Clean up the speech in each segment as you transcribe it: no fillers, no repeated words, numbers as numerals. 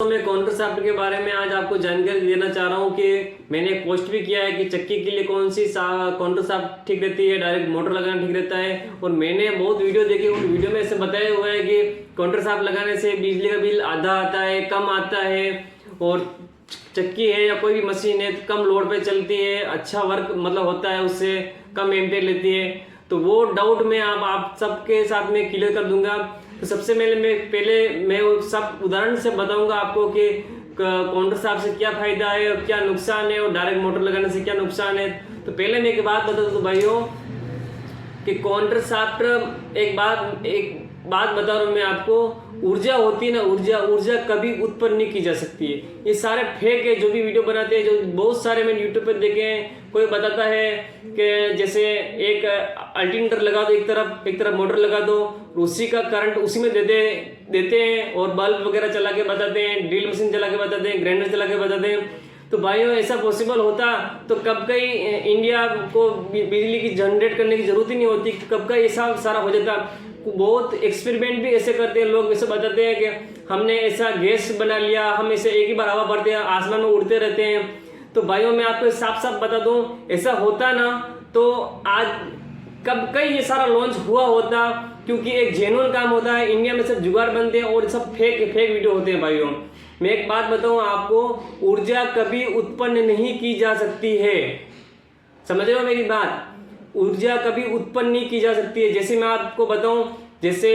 मैं counter shaft के बारे में आज आपको जानकारी देना चाह रहा हूं कि मैंने एक पोस्ट भी किया है कि चक्की के लिए कौन सी काउंटर शाफ्ट ठीक रहती है, डायरेक्ट मोटर लगाना ठीक रहता है। और मैंने बहुत वीडियो देखे, उन वीडियो में ऐसे बताया हुआ है कि काउंटर शाफ्ट लगाने से बिजली का बिल आधा आता है, कम आता है, और चक्की है या कोई भी मशीन है कम लोड पे चलती है, अच्छा वर्क मतलब होता है, उससे कम एम्पेयर लेती है। तो वो डाउट मैं आप सबके साथ में क्लियर कर दूंगा। तो सबसे पहले मैं सब उदाहरण से बताऊंगा आपको कि काउंटर शाफ्ट से क्या फायदा है और क्या नुकसान है, और डायरेक्ट मोटर लगाने से क्या नुकसान है। तो पहले मैं एक बात बता दूं भाइयों कि काउंटर शाफ्ट एक बात बता रहा हूं मैं आपको, ऊर्जा होती है ना, ऊर्जा कभी उत्पन्न नहीं की जा सकती है। ये सारे फेक है जो भी वीडियो बनाते हैं, जो बहुत सारे मैंने यूट्यूब पर देखे हैं। कोई बताता है कि जैसे एक अल्टरनेटर लगा दो, एक तरफ मोटर लगा दो, उसी का करंट उसी में देते हैं, और बल्ब वगैरह चला के बताते हैं, ड्रिल मशीन चला के बताते हैं, ग्राइंडर चला के बताते हैं। तो भाइयों ऐसा पॉसिबल होता तो कब का ही इंडिया को बिजली की जनरेट करने की जरूरत ही नहीं होती, कब का ये सारा हो जाता। बहुत एक्सपेरिमेंट भी ऐसे करते हैं लोग, ऐसे बताते हैं कि हमने ऐसा गैस बना लिया, हम ऐसे एक ही बार हवा भरते हैं, आसमान में उड़ते रहते हैं। तो भाइयों मैं आपको साफ बता दूं, ऐसा होता ना तो आज कब कई ये सारा लॉन्च हुआ होता, क्योंकि एक जेन्युइन काम होता है। इंडिया में सब जुगाड़ बनते हैं और सब फेक वीडियो होते हैं। भाइयों मैं एक बात बताऊं आपको, ऊर्जा कभी उत्पन्न नहीं की जा सकती है, समझ रहे हो मेरी बात? ऊर्जा कभी उत्पन्न नहीं की जा सकती है। जैसे मैं आपको बताऊं, जैसे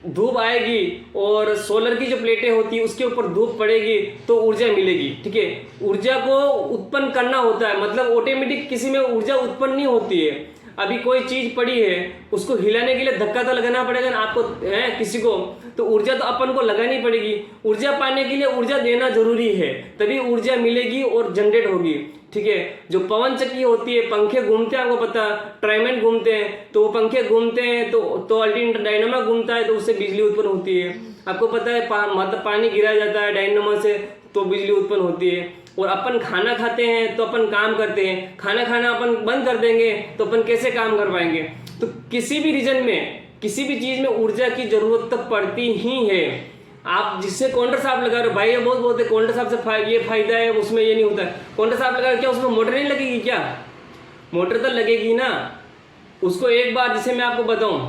धूप आएगी और सोलर की जो प्लेटें होती है उसके ऊपर धूप पड़ेगी तो ऊर्जा मिलेगी, ठीक है। ऊर्जा को उत्पन्न करना होता है, मतलब ऑटोमेटिक किसी में ऊर्जा उत्पन्न नहीं होती है। अभी कोई चीज पड़ी है, उसको हिलाने के लिए धक्का तो लगाना पड़ेगा ना आपको, है किसी को, तो ऊर्जा तो अपन को लगानी पड़ेगी। ऊर्जा पाने के लिए ऊर्जा देना जरूरी है, तभी ऊर्जा मिलेगी और जनरेट होगी, ठीक है। जो पवन चक्की होती है, पंखे घूमते हैं, आपको पता, ट्राइमेंट घूमते हैं, तो वो पंखे घूमते हैं तो अल्टरनेटर डायनामा घूमता है, तो उससे बिजली उत्पन्न होती है। आपको पता है मतलब पानी गिराया जाता है डायनामा से तो बिजली उत्पन्न होती है। और अपन खाना खाते हैं तो अपन काम करते हैं, खाना खाना अपन बंद कर देंगे तो अपन कैसे काम कर पाएंगे? तो किसी भी रीजन में, किसी भी चीज में ऊर्जा की जरूरत तो पड़ती ही है। आप जिससे काउंटर शाफ्ट लगा रहे हो, भाई ये बहुत बोलते हैं काउंटर शाफ्ट से ये फायदा है, उसमें ये नहीं होता है। काउंटर शाफ्ट लगा रहे, क्या उसमें मोटर नहीं लगेगी? क्या मोटर तो लगेगी ना। उसको एक बार, जैसे मैं आपको बताऊं,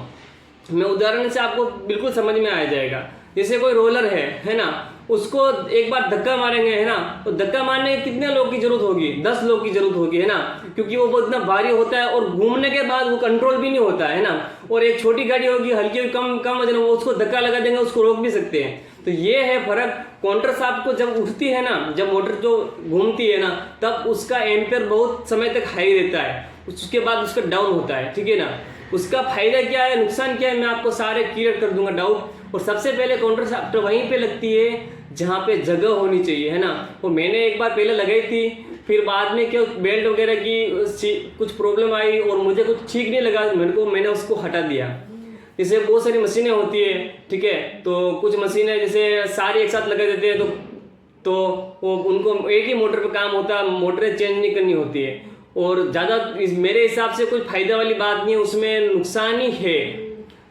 मैं उदाहरण से आपको बिल्कुल समझ में आ जाएगा। जैसे कोई रोलर है ना, उसको एक बार धक्का मारेंगे, है ना, तो धक्का मारने के कितने लोग की जरूरत होगी? 10 लोग की जरूरत होगी, है ना, क्योंकि वो बहुत इतना भारी होता है और घूमने के बाद वो कंट्रोल भी नहीं होता है ना। और एक छोटी गाड़ी होगी, हल्की कम वजन, वो उसको धक्का लगा देंगे, उसको रोक भी सकते हैं। तो ये है फर्क। काउंटर शाफ्ट को जब उठती है ना, जब मोटर जो घूमती है ना, तब उसका एम्पेयर बहुत समय तक हाई रहता है, उसके बाद उसका डाउन होता है, ठीक है ना। उसका फायदा क्या है, नुकसान क्या है, मैं आपको सारे क्लियर कर दूंगा डाउट। और सबसे पहले काउंटर शाफ्ट वहीं पे लगती है जहाँ पे जगह होनी चाहिए, है ना। वो मैंने एक बार पहले लगाई थी, फिर बाद में क्या बेल्ट वगैरह की कुछ प्रॉब्लम आई और मुझे कुछ ठीक नहीं लगा, मैंने उसको हटा दिया। जैसे बहुत सारी मशीनें होती है, ठीक है, तो कुछ मशीनें जैसे सारी एक साथ लगा देते हैं तो वो उनको एक ही मोटर पे काम होता है, मोटरें चेंज नहीं करनी होती है। और ज़्यादा मेरे हिसाब से कोई फायदा वाली बात नहीं है, उसमें नुकसान ही है।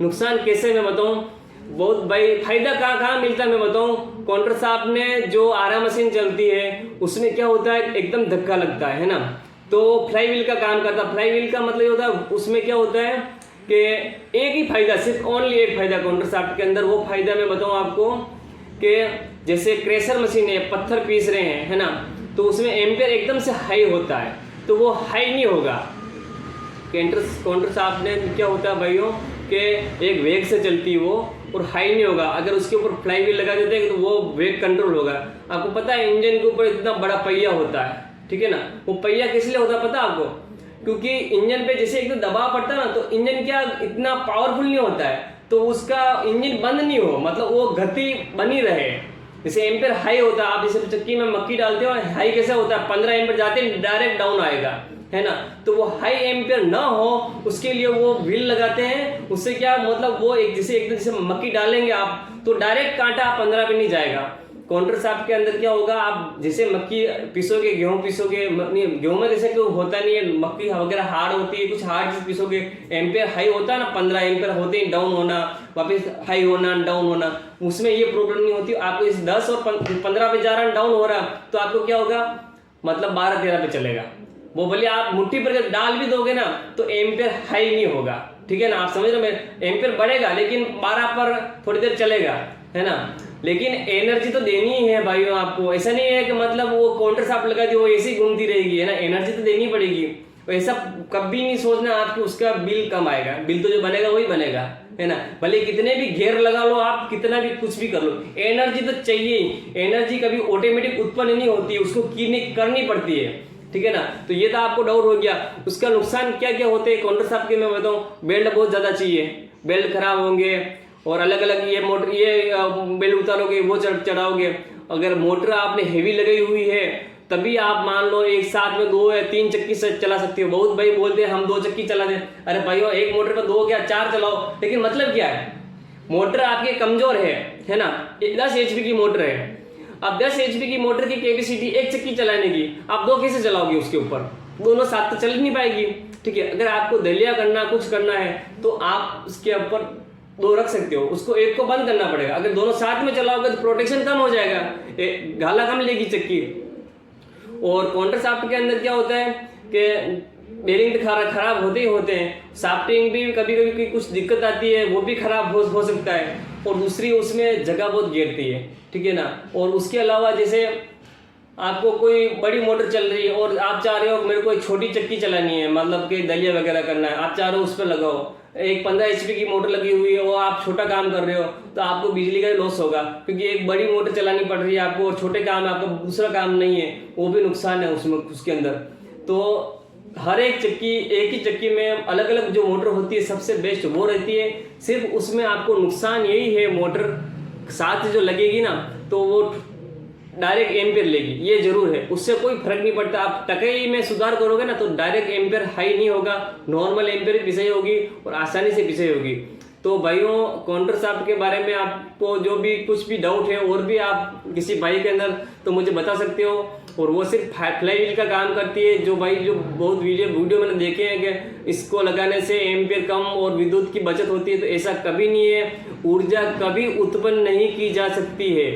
नुकसान कैसे मैं बताऊँ, बहुत भाई फायदा कहाँ मिलता है मैं बताऊँ। काउंटर शाफ्ट ने जो आरा मशीन चलती है उसमें क्या होता है, एकदम धक्का लगता है ना, तो फ्लाई व्हील का काम करता है। फ्लाई व्हील का मतलब ये होता है, उसमें क्या होता है कि एक ही फायदा, सिर्फ ओनली एक फायदा काउंटर शाफ्ट के अंदर। वो फायदा मैं बताऊँ आपको कि जैसे क्रेशर मशीन है, पत्थर पीस रहे हैं, है ना, तो उसमें एम्पेयर एकदम से हाई होता है, तो वो हाई नहीं होगा। काउंटर शाफ्ट ने क्या होता है भाइयों कि एक वेग से चलती है वो, और हाई नहीं होगा। अगर उसके ऊपर फ्लाई व्हील लगा देते हैं तो वो वेग कंट्रोल होगा। आपको पता है इंजन के ऊपर इतना बड़ा पहिया होता है, ठीक है ना। वो पहिया किस लिए होता है पता है आपको? क्योंकि इंजन पे जैसे एकदम दबाव पड़ता है ना, तो इंजन क्या इतना पावरफुल नहीं होता है, तो उसका इंजन बंद नहीं हो, मतलब वो गति बनी रहे। जैसे एम्पेयर हाई होता है, आप जैसे चक्की में मक्की डालते हो, हाई कैसे होता है, 15 एम्पेयर जाते हैं डायरेक्ट डाउन आएगा, है ना। तो वो हाई एम्पेयर ना हो उसके लिए वो व्हील लगाते हैं। उससे क्या मतलब, वो एक जैसे मक्की डालेंगे आप तो डायरेक्ट कांटा 15 पे नहीं जाएगा, काउंटर शाफ्ट के अंदर क्या होगा, आप जैसे मक्की पीसोगे, गेहूं पीसोगे, नहीं गेहूं में जैसे कोई होता नहीं है, मक्की वगैरह हार्ड होती है, कुछ हार्ड चीज पीसोगे, एम्पेयर हाई होता है ना, 15 एम्पेयर होते हैं, डाउन होना, वापस हाई होना, डाउन होना, उसमें ये प्रॉब्लम नहीं होती। आपको इस 10 और 15 पे जा रहा है, डाउन हो रहा, तो आपको क्या होगा, मतलब 12-13 पे चलेगा। वो भले आप मुट्ठी पर डाल भी दोगे ना तो एम्पेयर हाई नहीं होगा, ठीक है ना, आप समझ रहे हो, एम्पेयर बढ़ेगा लेकिन 12 पर थोड़ी देर चलेगा, है ना। लेकिन एनर्जी तो देनी ही है भाइयों आपको, ऐसा नहीं है कि मतलब वो काउंटर शाफ्ट लगा दी वो ऐसी घूमती रहेगी, है ना, एनर्जी तो देनी पड़ेगी। ऐसा कभी नहीं सोचना आपको उसका बिल कम आएगा, बिल तो जो बनेगा वही बनेगा, है ना, भले कितने भी घेर लगा लो आप, कितना भी कुछ भी कर लो, एनर्जी तो चाहिए ही। एनर्जी कभी ऑटोमेटिक उत्पन्न नहीं होती है, उसको करनी पड़ती है, ठीक है ना। तो ये तो आपको डाउट हो गया। उसका नुकसान क्या क्या होते हैं काउंटर शाफ्ट के, मैं बताऊं, बेल्ट बहुत ज्यादा चाहिए, बेल्ट खराब होंगे, और अलग अलग ये मोटर, ये बेल्ट उतारोगे, वो चढ़ाओगे, अगर मोटर आपने हेवी लगाई हुई है तभी आप मान लो एक साथ में 2 या 3 चक्की से चला सकते हो। बहुत भाई बोलते हैं हम 2 चक्की चला दें, अरे भाइयों एक मोटर पर 2 क्या 4 चलाओ, लेकिन मतलब क्या है, मोटर आपके कमजोर है ना, 10 HP की मोटर है, अब 10 HP की मोटर की कैपेसिटी एक चक्की चलाने की, आप 2 कैसे चलाओगे उसके ऊपर, दोनों साथ तो चल नहीं पाएगी, ठीक है। अगर आपको दलिया करना, कुछ करना है तो आप उसके ऊपर 2 रख सकते हो, उसको एक को बंद करना पड़ेगा। अगर दोनों साथ में चलाओगे तो प्रोटेक्शन कम हो जाएगा, गाला कम लेगी चक्की। और काउंटर शाफ्ट के अंदर क्या होता है कि बेरिंग तो खराब होते ही होते हैं, शाफ्टिंग भी कभी कभी कुछ दिक्कत आती है, वो भी खराब हो सकता है, और दूसरी उसमें जगह बहुत घेरती है, ठीक है ना। और उसके अलावा जैसे आपको कोई बड़ी मोटर चल रही है और आप चाह रहे हो मेरे को एक छोटी चक्की चलानी है, मतलब कि दलिया वगैरह करना है, आप चाह रहे हो उस पर लगाओ, एक 15 HP की मोटर लगी हुई है और आप छोटा काम कर रहे हो तो आपको बिजली का लॉस होगा, क्योंकि एक बड़ी मोटर चलानी पड़ रही है आपको, और छोटे काम आपका दूसरा काम नहीं है, वो भी नुकसान है उसमें, उसके अंदर। तो हर एक चक्की, एक ही चक्की में अलग अलग जो मोटर होती है सबसे बेस्ट वो रहती है। सिर्फ उसमें आपको नुकसान यही है, मोटर साथ जो लगेगी ना तो वो डायरेक्ट एम्पेयर लेगी, ये जरूर है, उससे कोई फर्क नहीं पड़ता। आप टकई में सुधार करोगे ना तो डायरेक्ट एम्पेयर हाई नहीं होगा, नॉर्मल एम्पेयर पिसाई होगी और आसानी से पिसाई होगी। तो भाइयों काउंटर शाफ्ट के बारे में आपको जो भी कुछ भी डाउट है और भी आप किसी भाई के अंदर तो मुझे बता सकते हो। और वो सिर्फ फ्लाई व्हील का काम करती है, जो भाई जो बहुत वीडियो मैंने देखे हैं कि इसको लगाने से एम्पेयर कम और विद्युत की बचत होती है, तो ऐसा कभी नहीं है, ऊर्जा कभी उत्पन्न नहीं की जा सकती है।